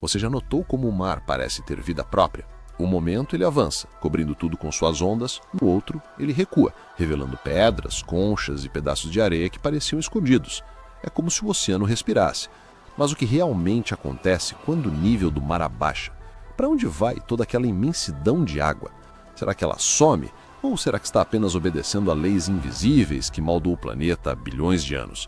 Você já notou como o mar parece ter vida própria? Um momento ele avança, cobrindo tudo com suas ondas, no outro ele recua, revelando pedras, conchas e pedaços de areia que pareciam escondidos. É como se o oceano respirasse. Mas o que realmente acontece quando o nível do mar abaixa? Para onde vai toda aquela imensidão de água? Será que ela some? Ou será que está apenas obedecendo a leis invisíveis que moldam o planeta há bilhões de anos?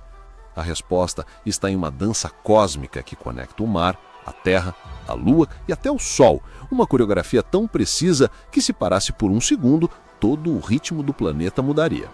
A resposta está em uma dança cósmica que conecta o mar, a Terra, a Lua e até o Sol. Uma coreografia tão precisa que, se parasse por um segundo, todo o ritmo do planeta mudaria.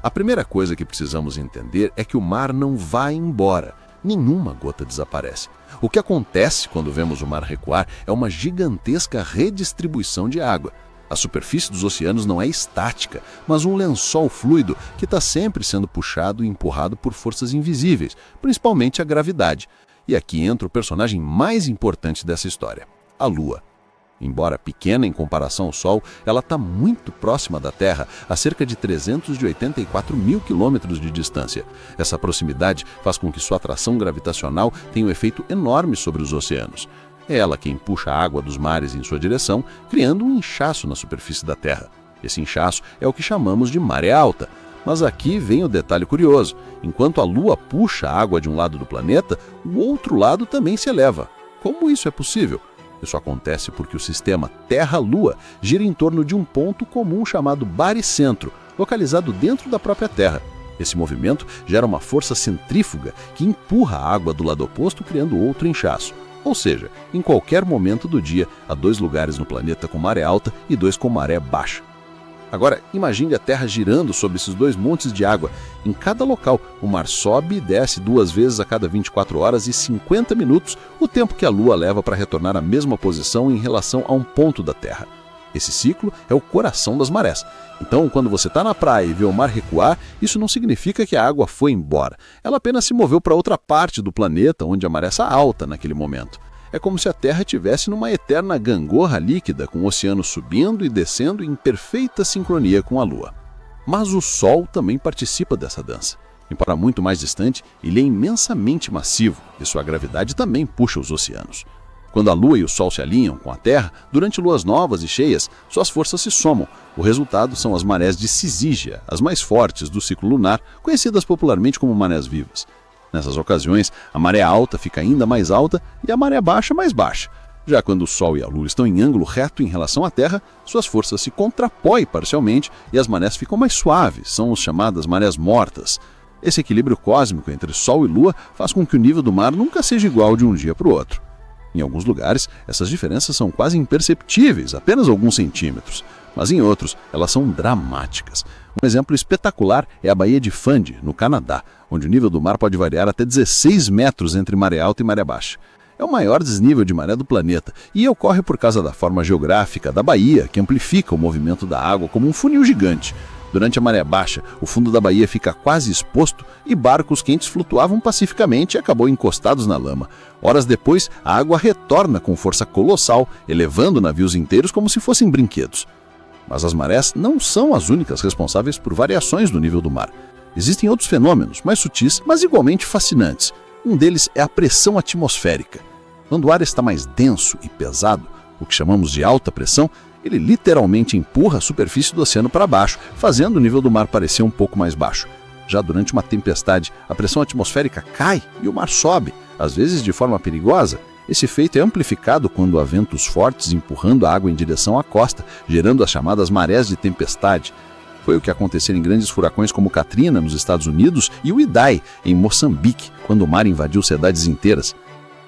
A primeira coisa que precisamos entender é que o mar não vai embora. Nenhuma gota desaparece. O que acontece quando vemos o mar recuar é uma gigantesca redistribuição de água. A superfície dos oceanos não é estática, mas um lençol fluido que está sempre sendo puxado e empurrado por forças invisíveis, principalmente a gravidade. E aqui entra o personagem mais importante dessa história, a Lua. Embora pequena em comparação ao Sol, ela está muito próxima da Terra, a cerca de 384 mil quilômetros de distância. Essa proximidade faz com que sua atração gravitacional tenha um efeito enorme sobre os oceanos. É ela quem puxa a água dos mares em sua direção, criando um inchaço na superfície da Terra. Esse inchaço é o que chamamos de maré alta. Mas aqui vem o detalhe curioso. Enquanto a Lua puxa a água de um lado do planeta, o outro lado também se eleva. Como isso é possível? Isso acontece porque o sistema Terra-Lua gira em torno de um ponto comum chamado baricentro, localizado dentro da própria Terra. Esse movimento gera uma força centrífuga que empurra a água do lado oposto, criando outro inchaço. Ou seja, em qualquer momento do dia, há 2 lugares no planeta com maré alta e 2 com maré baixa. Agora, imagine a Terra girando sobre esses 2 montes de água. Em cada local, o mar sobe e desce 2 vezes a cada 24 horas e 50 minutos, o tempo que a Lua leva para retornar à mesma posição em relação a um ponto da Terra. Esse ciclo é o coração das marés. Então, quando você está na praia e vê o mar recuar, isso não significa que a água foi embora. Ela apenas se moveu para outra parte do planeta, onde a maré está alta naquele momento. É como se a Terra estivesse numa eterna gangorra líquida, com o oceano subindo e descendo em perfeita sincronia com a Lua. Mas o Sol também participa dessa dança. Embora muito mais distante, ele é imensamente massivo e sua gravidade também puxa os oceanos. Quando a Lua e o Sol se alinham com a Terra, durante luas novas e cheias, suas forças se somam. O resultado são as marés de Cisígia, as mais fortes do ciclo lunar, conhecidas popularmente como marés vivas. Nessas ocasiões, a maré alta fica ainda mais alta e a maré baixa mais baixa. Já quando o Sol e a Lua estão em ângulo reto em relação à Terra, suas forças se contrapõem parcialmente e as marés ficam mais suaves, são as chamadas marés mortas. Esse equilíbrio cósmico entre Sol e Lua faz com que o nível do mar nunca seja igual de um dia para o outro. Em alguns lugares, essas diferenças são quase imperceptíveis, apenas alguns centímetros, mas em outros, elas são dramáticas. Um exemplo espetacular é a Baía de Fundy, no Canadá, onde o nível do mar pode variar até 16 metros entre maré alta e maré baixa. É o maior desnível de maré do planeta e ocorre por causa da forma geográfica da baía, que amplifica o movimento da água como um funil gigante. Durante a maré baixa, o fundo da baía fica quase exposto e barcos quentes flutuavam pacificamente e acabou encostados na lama. Horas depois, a água retorna com força colossal, elevando navios inteiros como se fossem brinquedos. Mas as marés não são as únicas responsáveis por variações do nível do mar. Existem outros fenômenos, mais sutis, mas igualmente fascinantes. Um deles é a pressão atmosférica. Quando o ar está mais denso e pesado, o que chamamos de alta pressão, ele literalmente empurra a superfície do oceano para baixo, fazendo o nível do mar parecer um pouco mais baixo. Já durante uma tempestade, a pressão atmosférica cai e o mar sobe, às vezes de forma perigosa. Esse efeito é amplificado quando há ventos fortes empurrando a água em direção à costa, gerando as chamadas marés de tempestade. Foi o que aconteceu em grandes furacões como Katrina, nos Estados Unidos, e o Idai, em Moçambique, quando o mar invadiu cidades inteiras.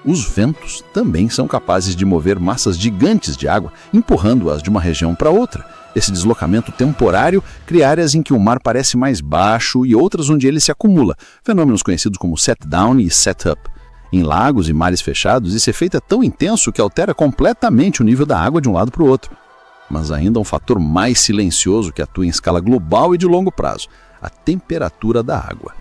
Os ventos também são capazes de mover massas gigantes de água, empurrando-as de uma região para outra. Esse deslocamento temporário cria áreas em que o mar parece mais baixo e outras onde ele se acumula, fenômenos conhecidos como set-down e set-up. Em lagos e mares fechados, esse efeito é tão intenso que altera completamente o nível da água de um lado para o outro. Mas ainda há um fator mais silencioso que atua em escala global e de longo prazo: a temperatura da água.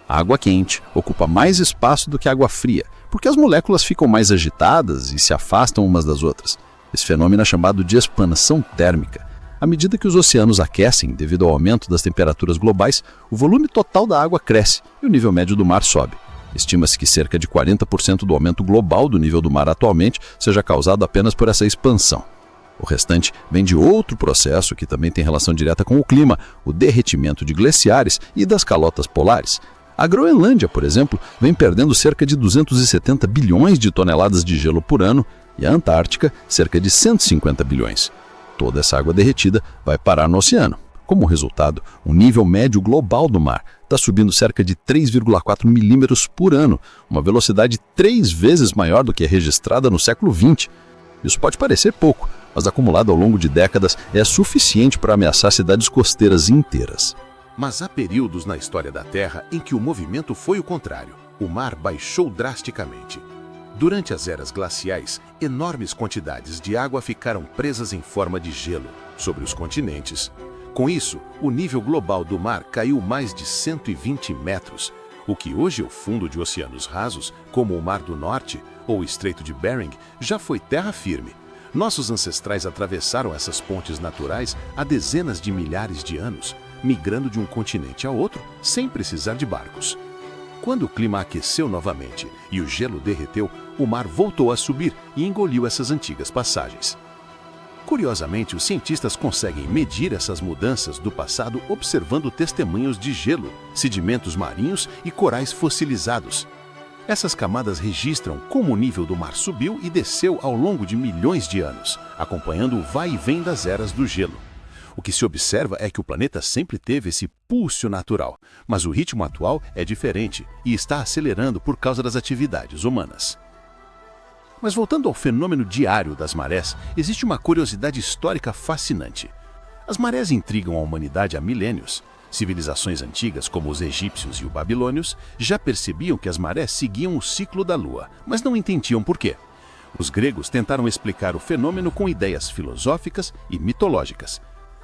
A água quente ocupa mais espaço do que a água fria, porque as moléculas ficam mais agitadas e se afastam umas das outras. Esse fenômeno é chamado de expansão térmica. À medida que os oceanos aquecem devido ao aumento das temperaturas globais, o volume total da água cresce e o nível médio do mar sobe. Estima-se que cerca de 40% do aumento global do nível do mar atualmente seja causado apenas por essa expansão. O restante vem de outro processo que também tem relação direta com o clima, o derretimento de glaciares e das calotas polares. A Groenlândia, por exemplo, vem perdendo cerca de 270 bilhões de toneladas de gelo por ano e a Antártica cerca de 150 bilhões. Toda essa água derretida vai parar no oceano. Como resultado, o nível médio global do mar está subindo cerca de 3,4 milímetros por ano, uma velocidade 3 vezes maior do que a registrada no século XX. Isso pode parecer pouco, mas acumulado ao longo de décadas é suficiente para ameaçar cidades costeiras inteiras. Mas há períodos na história da Terra em que o movimento foi o contrário. O mar baixou drasticamente. Durante as eras glaciais, enormes quantidades de água ficaram presas em forma de gelo sobre os continentes. Com isso, o nível global do mar caiu mais de 120 metros, o que hoje é o fundo de oceanos rasos, como o Mar do Norte ou o Estreito de Bering, já foi terra firme. Nossos ancestrais atravessaram essas pontes naturais há dezenas de milhares de anos, migrando de um continente a outro sem precisar de barcos. Quando o clima aqueceu novamente e o gelo derreteu, o mar voltou a subir e engoliu essas antigas passagens. Curiosamente, os cientistas conseguem medir essas mudanças do passado observando testemunhos de gelo, sedimentos marinhos e corais fossilizados. Essas camadas registram como o nível do mar subiu e desceu ao longo de milhões de anos, acompanhando o vai e vem das eras do gelo. O que se observa é que o planeta sempre teve esse pulso natural, mas o ritmo atual é diferente e está acelerando por causa das atividades humanas. Mas voltando ao fenômeno diário das marés, existe uma curiosidade histórica fascinante. As marés intrigam a humanidade há milênios. Civilizações antigas, como os egípcios e os babilônios, já percebiam que as marés seguiam o ciclo da lua, mas não entendiam por quê. Os gregos tentaram explicar o fenômeno com ideias filosóficas e mitológicas.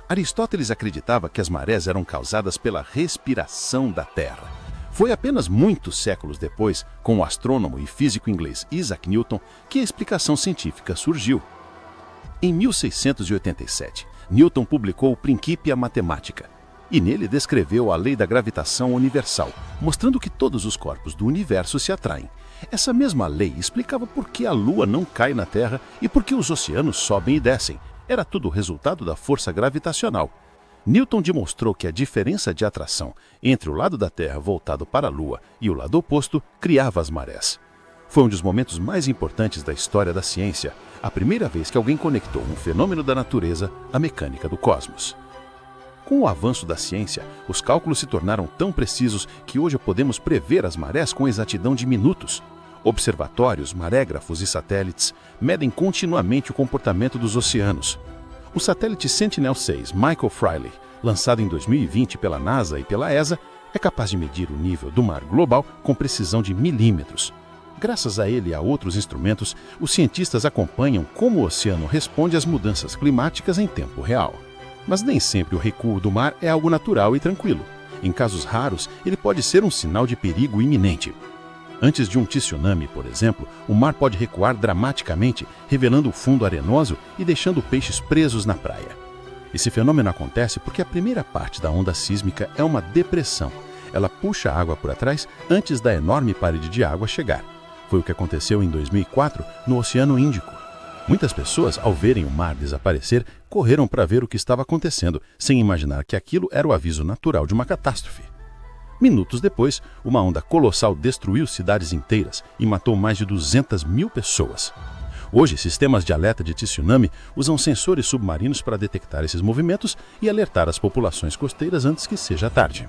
Aristóteles acreditava que as marés eram causadas pela respiração da Terra. Foi apenas muitos séculos depois, com o astrônomo e físico inglês Isaac Newton, que a explicação científica surgiu. Em 1687, Newton publicou o Principia Mathematica, e nele descreveu a lei da gravitação universal, mostrando que todos os corpos do universo se atraem. Essa mesma lei explicava por que a Lua não cai na Terra e por que os oceanos sobem e descem. Era tudo resultado da força gravitacional. Newton demonstrou que a diferença de atração entre o lado da Terra voltado para a Lua e o lado oposto criava as marés. Foi um dos momentos mais importantes da história da ciência, a primeira vez que alguém conectou um fenômeno da natureza à mecânica do cosmos. Com o avanço da ciência, os cálculos se tornaram tão precisos que hoje podemos prever as marés com exatidão de minutos. Observatórios, marégrafos e satélites medem continuamente o comportamento dos oceanos. O satélite Sentinel-6 Michael Friley, lançado em 2020 pela NASA e pela ESA, é capaz de medir o nível do mar global com precisão de milímetros. Graças a ele e a outros instrumentos, os cientistas acompanham como o oceano responde às mudanças climáticas em tempo real. Mas nem sempre o recuo do mar é algo natural e tranquilo. Em casos raros, ele pode ser um sinal de perigo iminente. Antes de um tsunami, por exemplo, o mar pode recuar dramaticamente, revelando o fundo arenoso e deixando peixes presos na praia. Esse fenômeno acontece porque a primeira parte da onda sísmica é uma depressão. Ela puxa a água por trás antes da enorme parede de água chegar. Foi o que aconteceu em 2004 no Oceano Índico. Muitas pessoas, ao verem o mar desaparecer, correram para ver o que estava acontecendo, sem imaginar que aquilo era o aviso natural de uma catástrofe. Minutos depois, uma onda colossal destruiu cidades inteiras e matou mais de 200 mil pessoas. Hoje, sistemas de alerta de tsunami usam sensores submarinos para detectar esses movimentos e alertar as populações costeiras antes que seja tarde.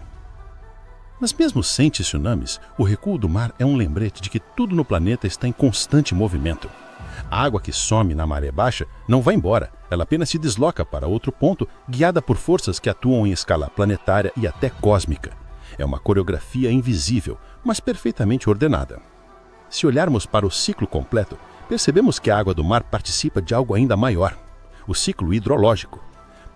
Mas mesmo sem tsunamis, o recuo do mar é um lembrete de que tudo no planeta está em constante movimento. A água que some na maré baixa não vai embora, ela apenas se desloca para outro ponto, guiada por forças que atuam em escala planetária e até cósmica. É uma coreografia invisível, mas perfeitamente ordenada. Se olharmos para o ciclo completo, percebemos que a água do mar participa de algo ainda maior, o ciclo hidrológico.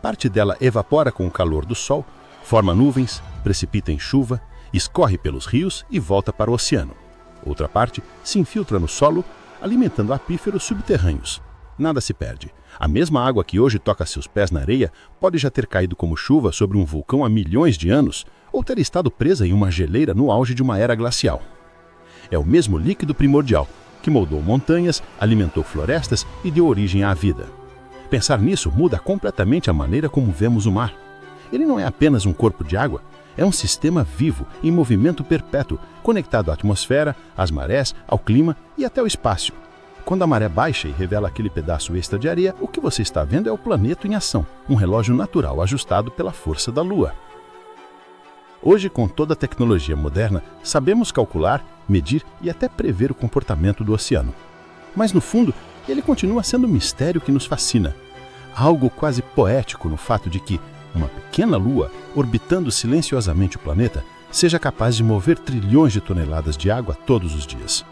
Parte dela evapora com o calor do sol, forma nuvens, precipita em chuva, escorre pelos rios e volta para o oceano. Outra parte se infiltra no solo, alimentando aquíferos subterrâneos. Nada se perde. A mesma água que hoje toca seus pés na areia pode já ter caído como chuva sobre um vulcão há milhões de anos ou ter estado presa em uma geleira no auge de uma era glacial. é o mesmo líquido primordial que moldou montanhas, alimentou florestas e deu origem à vida. Pensar nisso muda completamente a maneira como vemos o mar. Ele não é apenas um corpo de água, é um sistema vivo, em movimento perpétuo, conectado à atmosfera, às marés, ao clima e até ao espaço. Quando a maré baixa e revela aquele pedaço extra de areia, o que você está vendo é o planeta em ação, um relógio natural ajustado pela força da Lua. Hoje, com toda a tecnologia moderna, sabemos calcular, medir e até prever o comportamento do oceano. Mas, no fundo, ele continua sendo um mistério que nos fascina. Há algo quase poético no fato de que uma pequena lua, orbitando silenciosamente o planeta, seja capaz de mover trilhões de toneladas de água todos os dias.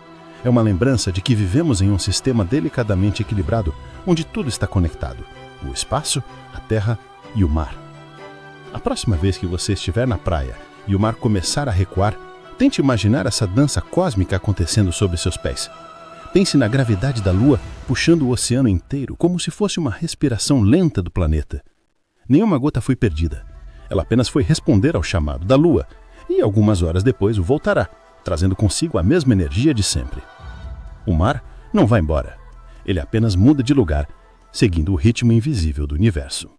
É uma lembrança de que vivemos em um sistema delicadamente equilibrado, onde tudo está conectado: o espaço, a terra e o mar. A próxima vez que você estiver na praia e o mar começar a recuar, tente imaginar essa dança cósmica acontecendo sob seus pés. Pense na gravidade da Lua puxando o oceano inteiro, como se fosse uma respiração lenta do planeta. Nenhuma gota foi perdida. Ela apenas foi responder ao chamado da Lua, e algumas horas depois o voltará, trazendo consigo a mesma energia de sempre. O mar não vai embora. Ele apenas muda de lugar, seguindo o ritmo invisível do universo.